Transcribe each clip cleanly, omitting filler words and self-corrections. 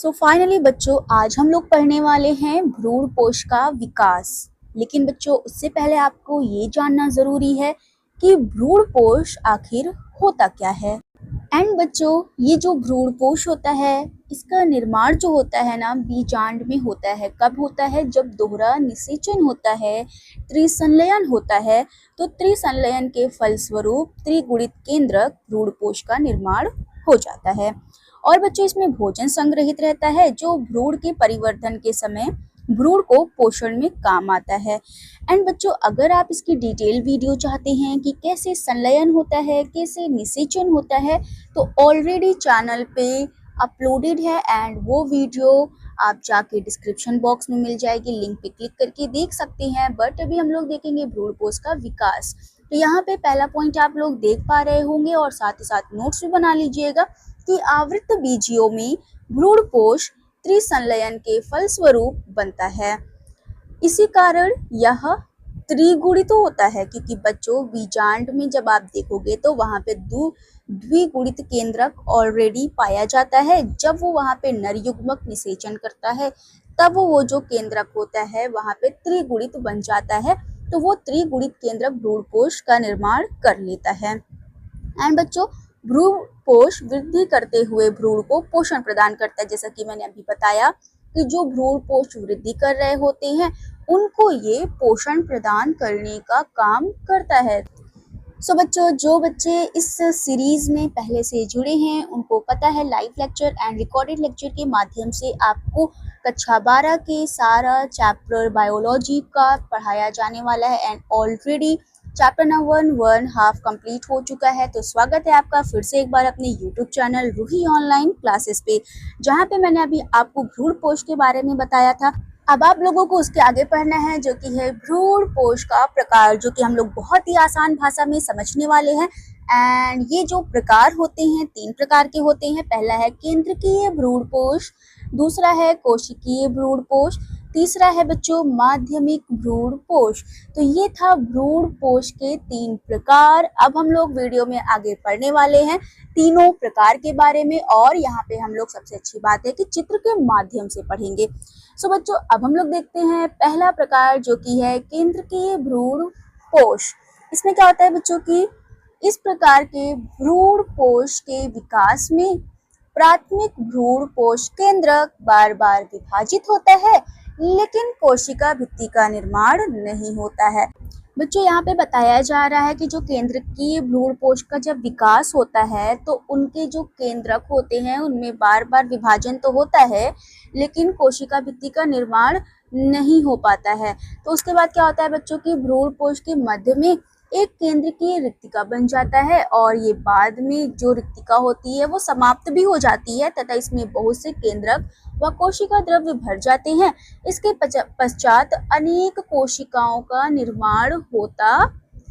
So finally बच्चों, आज हम लोग पढ़ने वाले हैं भ्रूण कोश का विकास। लेकिन बच्चों, उससे पहले आपको ये जानना जरूरी है कि भ्रूण कोश आखिर होता क्या है। एंड बच्चों, ये जो भ्रूण कोश होता है, इसका निर्माण जो होता है ना, बीजांड में होता है। कब होता है? जब दोहरा निषेचन होता है, त्रिसंलयन होता है। तो त्रिसंलयन के फलस्वरूप त्रिगुणित केंद्रक भ्रूण कोश का निर्माण हो जाता है। और बच्चों, इसमें भोजन संग्रहित रहता है जो भ्रूण के परिवर्धन के समय भ्रूण को पोषण में काम आता है। एंड बच्चों, अगर आप इसकी डिटेल वीडियो चाहते हैं कि कैसे संलयन होता है, कैसे निषेचन होता है, तो ऑलरेडी चैनल पे अपलोडेड है एंड वो वीडियो आप जाके डिस्क्रिप्शन बॉक्स में मिल जाएगी। लिंक पे क्लिक करके देख सकते हैं। बट अभी हम लोग देखेंगे भ्रूण कोश का विकास। तो यहाँ पे पहला पॉइंट आप लोग देख पा रहे होंगे और साथ ही साथ नोट्स भी बना लीजिएगा कि आवृत्त बीजियों में भ्रूण कोश त्रिसंलयन के फलस्वरूप बनता है। इसी कारण यह त्रिगुणित तो होता है, क्योंकि बच्चों बीजांड में जब आप देखोगे तो वहां पे द्विगुणित केंद्रक ऑलरेडी पाया जाता है। जब वो वहां पे नर युग्मक निषेचन करता है, तब वो जो केंद्रक होता है वहां पे त्रिगुणित बन जाता है। तो वो त्रिगुणित केंद्रक भ्रूण कोश का निर्माण कर लेता है। एंड बच्चों, भ्रूण कोश वृद्धि करते हुए भ्रूण को पोषण प्रदान करता है। जैसा कि मैंने अभी बताया कि जो भ्रूण कोश वृद्धि कर रहे होते हैं, उनको ये पोषण प्रदान करने का काम करता है। सो बच्चों, जो बच्चे इस सीरीज में पहले से जुड़े हैं, उनको पता है live lecture and recorded lecture के माध्यम से आपको कक्षा 12 के सारा चैप्टर बायोलॉजी का पढ़ाया जाने वाला है। And already chapter number 1 half complete हो चुका है। तो स्वागत है आपका फिर से एक बार अपने YouTube channel Ruhi online classes पे, जहाँ पे मैंने अभी आपको भ्रूण कोश के बारे में बताया था। अब आप लोगों को उसके आगे पढ़ना है, जो कि है भ्रूण कोश का प्रकार, जो कि हम लोग बहुत ही आसान भाषा में समझने वाले हैं। एंड ये जो प्रकार होते हैं, 3 प्रकार के होते हैं। पहला है केंद्रकीय भ्रूण कोश, दूसरा है कोशिकीय भ्रूण कोश, तीसरा है बच्चों माध्यमिक भ्रूण कोश। तो ये था भ्रूण कोश के 3 प्रकार। अब हम लोग वीडियो में आगे पढ़ने वाले हैं तीनों प्रकार के बारे में। और यहाँ पे हम लोग सबसे अच्छी बात है कि चित्र के माध्यम से पढ़ेंगे। सो बच्चों, अब हम लोग देखते हैं पहला प्रकार, जो कि है केंद्रकीय भ्रूण कोश। इसमें क्या होता है बच्चों की इस प्रकार के भ्रूण कोश के विकास में प्राथमिक भ्रूण कोश केंद्रक बार बार विभाजित होता है, लेकिन कोशिका भित्ति का निर्माण नहीं होता है। बच्चों, यहाँ पे बताया जा रहा है कि जो केंद्रकीय भ्रूण कोश का जब विकास होता है, तो उनके जो केंद्रक होते हैं उनमें बार बार विभाजन तो होता है, लेकिन कोशिका भित्ति का निर्माण नहीं हो पाता है। तो उसके बाद क्या होता है बच्चों की भ्रूण कोश के मध्य में एक केंद्रकीय रिक्तिका बन जाता है, और ये बाद में जो रिक्तिका होती है वो समाप्त भी हो जाती है तथा इसमें बहुत से केंद्रक व कोशिका द्रव्य भर जाते हैं। इसके पश्चात अनेक कोशिकाओं का निर्माण होता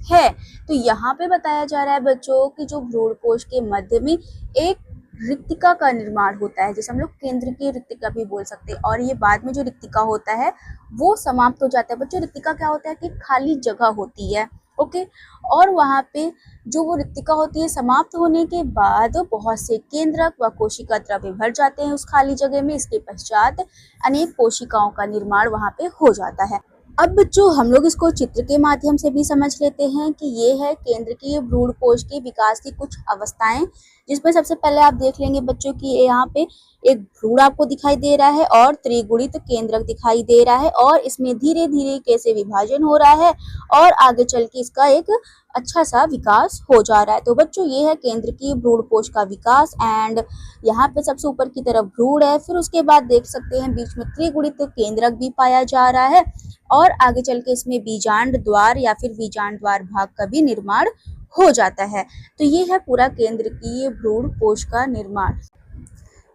है। तो यहाँ पे बताया जा रहा है बच्चों कि जो भ्रूण कोश के मध्य में एक रिक्तिका का निर्माण होता है, जैसे हम लोग केंद्र की रिक्तिका भी बोल सकते हैं। और ये बाद में जो रिक्तिका होता है वो समाप्त हो जाता है। बच्चों, रिक्तिका क्या होता है कि खाली जगह होती है, ओके। और वहाँ पे जो वो रिक्तिका होती है, समाप्त होने के बाद बहुत से केंद्रक व कोशिका द्रव्य भर जाते हैं उस खाली जगह में। इसके पश्चात अनेक कोशिकाओं का निर्माण वहाँ पे हो जाता है। अब बच्चों, हम लोग इसको चित्र के माध्यम से भी समझ लेते हैं कि ये है केंद्रकीय भ्रूण कोश के विकास की कुछ अवस्थाएं, जिसमें सबसे पहले आप देख लेंगे बच्चों की यहाँ पे एक भ्रूण आपको दिखाई दे रहा है और त्रिगुणित केंद्रक दिखाई दे रहा है, और इसमें धीरे धीरे कैसे विभाजन हो रहा है और आगे चल के इसका एक अच्छा सा विकास हो जा रहा है। तो बच्चों, ये है केंद्रकीय भ्रूण कोश का विकास। एंड यहाँ पे सबसे ऊपर की तरफ भ्रूण है, फिर उसके बाद देख सकते हैं बीच में त्रिगुणित केंद्रक भी पाया जा रहा है, और आगे चल के इसमें बीजांड द्वार या फिर बीजांड द्वार भाग का भी निर्माण हो जाता है। तो ये है पूरा केंद्रकीय भ्रूण कोश का निर्माण।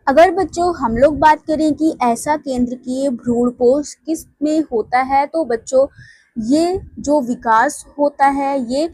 अगर बच्चों हम लोग बात करें कि ऐसा केंद्रकीय भ्रूण कोश किस में होता है, तो बच्चों ये जो विकास होता है ये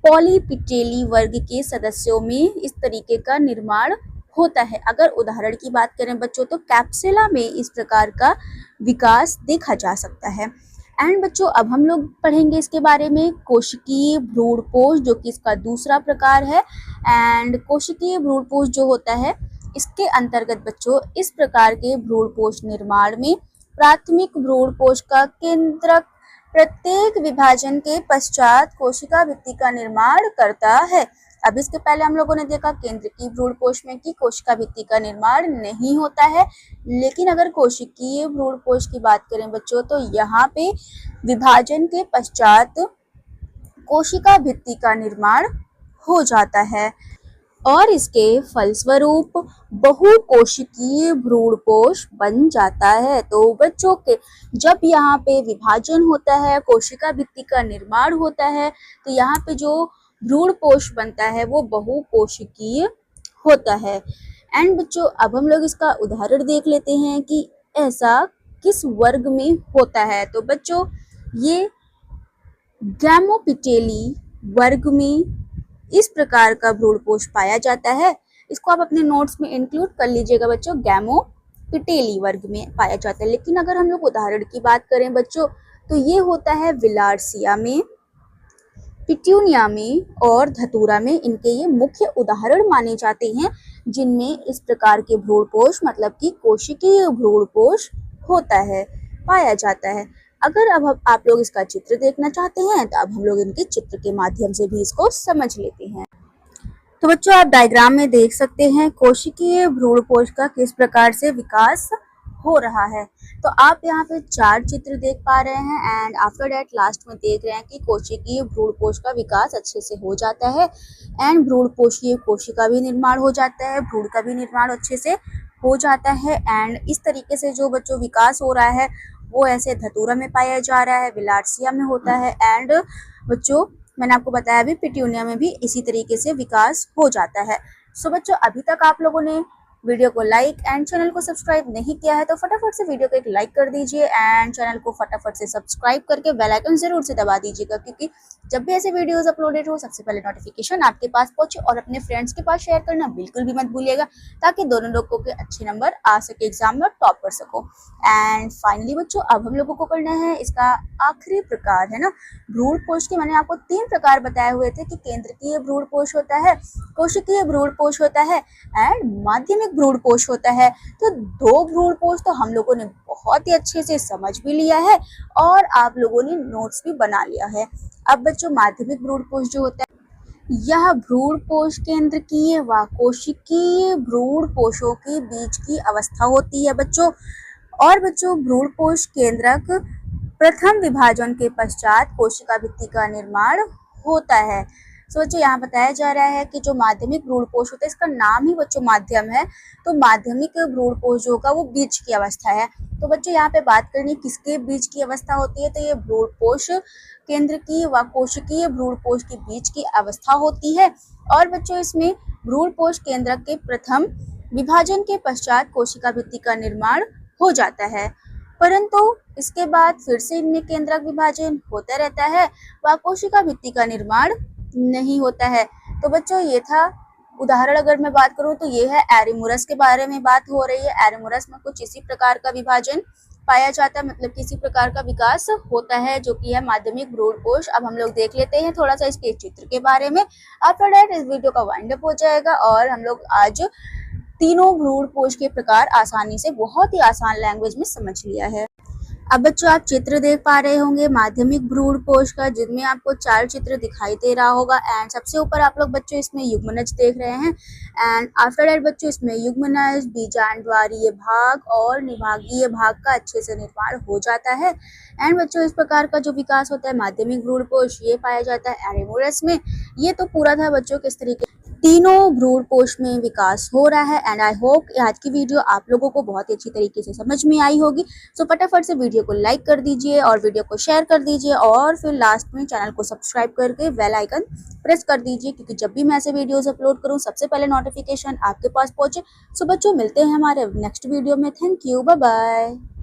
पॉलीपिटेली वर्ग के सदस्यों में इस तरीके का निर्माण होता है। अगर उदाहरण की बात करें बच्चों, तो कैप्सुला में इस प्रकार का विकास देखा जा सकता है। एंड बच्चों, अब हम लोग पढ़ेंगे इसके बारे में कोशिकीय भ्रूण कोश, जो कि इसका दूसरा प्रकार है। एंड कोशिकीय भ्रूण कोश जो होता है इसके अंतर्गत बच्चों इस प्रकार के भ्रूणपोष निर्माण में प्राथमिक भ्रूणपोष का केंद्रक प्रत्येक विभाजन के पश्चात कोशिका भित्ति का निर्माण करता है। अब इसके पहले हम लोगों ने देखा केंद्रकीय भ्रूणपोष में कि कोशिका भित्ति का निर्माण नहीं होता है, लेकिन अगर कोशिकीय भ्रूणपोष की बात करें बच्चों तो यहाँ पे विभाजन के पश्चात कोशिका भित्ति का निर्माण हो जाता है और इसके फलस्वरूप बहुकोशिकीय भ्रूणपोष बन जाता है। तो बच्चों के जब यहाँ पे विभाजन होता है, कोशिका भित्ति का निर्माण होता है, तो यहाँ पे जो भ्रूणपोष बनता है वो बहुकोशिकीय होता है। एंड बच्चों अब हम लोग इसका उदाहरण देख लेते हैं कि ऐसा किस वर्ग में होता है। तो बच्चों ये गैमोपिटेली वर्ग में इस प्रकार का भ्रूणपोष पाया जाता है। इसको आप अपने नोट्स में इंक्लूड कर लीजिएगा बच्चों, गैमोपिटेली वर्ग में पाया जाता है। लेकिन अगर हम लोग उदाहरण की बात करें बच्चों तो ये होता है विलार्सिया में, पिट्यूनिया में और धतूरा में। इनके ये मुख्य उदाहरण माने जाते हैं जिनमें इस प्रकार के भ्रूणपोष मतलब कि कोशिकीय भ्रूणपोष होता है, पाया जाता है। अगर अब आप लोग इसका चित्र देखना चाहते हैं तो अब हम लोग इनके चित्र के माध्यम से भी इसको समझ लेते हैं। तो बच्चों आप डायग्राम में देख सकते हैं कोशिकीय भ्रूणपोष का किस प्रकार से विकास हो रहा है। तो आप यहाँ पे 4 चित्र देख पा रहे हैं एंड आफ्टर दैट लास्ट में देख रहे हैं कि कोशिकीय भ्रूणपोष का विकास अच्छे से हो जाता है एंड भ्रूणपोषीय कोशिका भी निर्माण हो जाता है, भ्रूण का भी निर्माण अच्छे से हो जाता है। एंड इस तरीके से जो बच्चों विकास हो रहा है वो ऐसे धतूरा में पाया जा रहा है, विलार्सिया में होता है एंड बच्चों मैंने आपको बताया अभी पिट्यूनिया में भी इसी तरीके से विकास हो जाता है। सो बच्चों अभी तक आप लोगों ने वीडियो को लाइक एंड चैनल को सब्सक्राइब नहीं किया है तो फटाफट से वीडियो को एक लाइक कर दीजिए एंड चैनल को फटाफट से सब्सक्राइब करके बेल आइकन जरूर से दबा दीजिएगा, क्योंकि जब भी ऐसे वीडियोस अपलोडेड हो सबसे पहले नोटिफिकेशन आपके पास पहुंचे। और अपने फ्रेंड्स के पास शेयर करना बिल्कुल भी मत भूलिएगा ताकि दोनों लोगों के अच्छे नंबर आ सके एग्जाम में, टॉप कर सको। एंड फाइनली बच्चों अब हम लोगों को करना है इसका आखिरी प्रकार है ना भ्रूणपोष के। मैंने आपको 3 प्रकार बताए हुए थे कि केंद्रकीय भ्रूणपोष होता है, कोशिकीय भ्रूणपोष होता है एंड माध्यमिक भ्रूणपोष होता है। तो 2 भ्रूणपोष तो हम लोगों ने बहुत ही अच्छे से समझ भी लिया है और आप लोगों ने नोट्स भी बना लिया है। अब बच्चों माध्यमिक भ्रूणपोष जो होता है यह भ्रूणपोष केंद्रकीय व कोशिकीय भ्रूणपोषों के बीच की अवस्था होती है बच्चों। और बच्चों भ्रूणपोष केंद्रक प्रथम विभाजन के पश्चात कोशिका भित्ति का निर्माण होता है। तो बच्चों यहाँ बताया जा रहा है कि जो माध्यमिक भ्रूणपोष होता है इसका नाम ही बच्चों माध्यम है, तो माध्यमिक भ्रूणपोष जो होगा वो बीज की अवस्था है। तो बच्चों यहाँ पे बात करनी किसके बीज की अवस्था होती है, तो ये भ्रूणपोष केंद्रकीय व कोशिकीय भ्रूणपोष के बीच की अवस्था होती है। और बच्चों इसमें भ्रूणपोष केंद्रक के प्रथम विभाजन के पश्चात कोशिका भित्ति का निर्माण हो जाता है, परंतु इसके बाद फिर से इनमें केंद्रक विभाजन होता रहता है व कोशिका भित्ति का निर्माण नहीं होता है। तो बच्चों ये था उदाहरण। अगर मैं बात करूं तो ये है एरिमुरस के बारे में बात हो रही है। एरिमुरस में कुछ इसी प्रकार का विभाजन पाया जाता है, मतलब किसी प्रकार का विकास होता है जो कि है माध्यमिक भ्रूणपोष। अब हम लोग देख लेते हैं थोड़ा सा इसके चित्र के बारे में। आफ्टर दैट इस वीडियो का वाइंड अप हो जाएगा और हम लोग आज तीनों भ्रूणपोष के प्रकार आसानी से बहुत ही आसान लैंग्वेज में समझ लिया है। अब बच्चों आप चित्र देख पा रहे होंगे माध्यमिक भ्रूणपोष का, जिनमें आपको 4 चित्र दिखाई दे रहा होगा एंड सबसे ऊपर आप लोग बच्चों इसमें युग्मनज देख रहे हैं एंड आफ्टर दैट बच्चों इसमें युग्मनज, बीजांडवारीय भाग और निभागीय भाग का अच्छे से निर्माण हो जाता है। एंड बच्चों इस प्रकार का जो विकास होता है माध्यमिक भ्रूणपोष ये पाया जाता है एरिमुरस में। ये तो पूरा था बच्चों किस तरीके तीनों भ्रूणपोष में विकास हो रहा है एंड आई होप आज की वीडियो आप लोगों को बहुत ही अच्छी तरीके से समझ में आई होगी। सो फटाफट से वीडियो को लाइक कर दीजिए और वीडियो को शेयर कर दीजिए और फिर लास्ट में चैनल को सब्सक्राइब करके बेल आइकन प्रेस कर दीजिए, क्योंकि जब भी मैं ऐसे वीडियोस अपलोड करूं सबसे पहले नोटिफिकेशन आपके पास पहुंचे। सो बच्चों मिलते हैं हमारे नेक्स्ट वीडियो में। Thank you, bye bye.